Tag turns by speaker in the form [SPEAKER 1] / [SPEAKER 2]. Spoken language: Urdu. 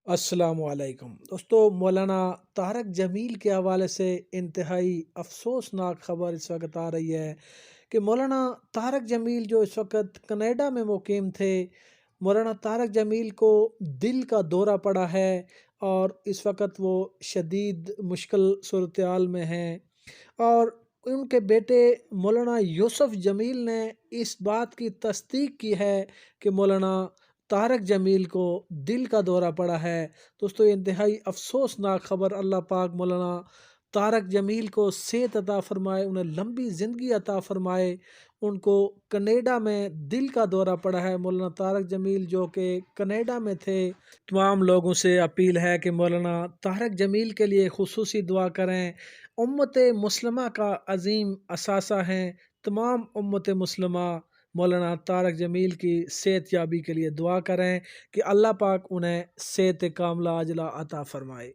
[SPEAKER 1] السلام علیکم دوستو، مولانا طارق جمیل کے حوالے سے انتہائی افسوسناک خبر اس وقت آ رہی ہے کہ مولانا طارق جمیل جو اس وقت کینیڈا میں مقیم تھے، مولانا طارق جمیل کو دل کا دورہ پڑا ہے اور اس وقت وہ شدید مشکل صورتحال میں ہیں۔ اور ان کے بیٹے مولانا یوسف جمیل نے اس بات کی تصدیق کی ہے کہ مولانا طارق جمیل کو دل کا دورہ پڑا ہے۔ دوستو، یہ انتہائی افسوسناک خبر۔ اللہ پاک مولانا طارق جمیل کو صحت عطا فرمائے، انہیں لمبی زندگی عطا فرمائے۔ ان کو کینیڈا میں دل کا دورہ پڑا ہے۔ مولانا طارق جمیل جو کہ کینیڈا میں تھے، تمام لوگوں سے اپیل ہے کہ مولانا طارق جمیل کے لیے خصوصی دعا کریں۔ امت مسلمہ کا عظیم اثاثہ ہیں۔ تمام امت مسلمہ مولانا طارق جمیل کی صحت یابی کے لیے دعا کریں کہ اللہ پاک انہیں صحت کاملہ عاجلہ عطا فرمائے۔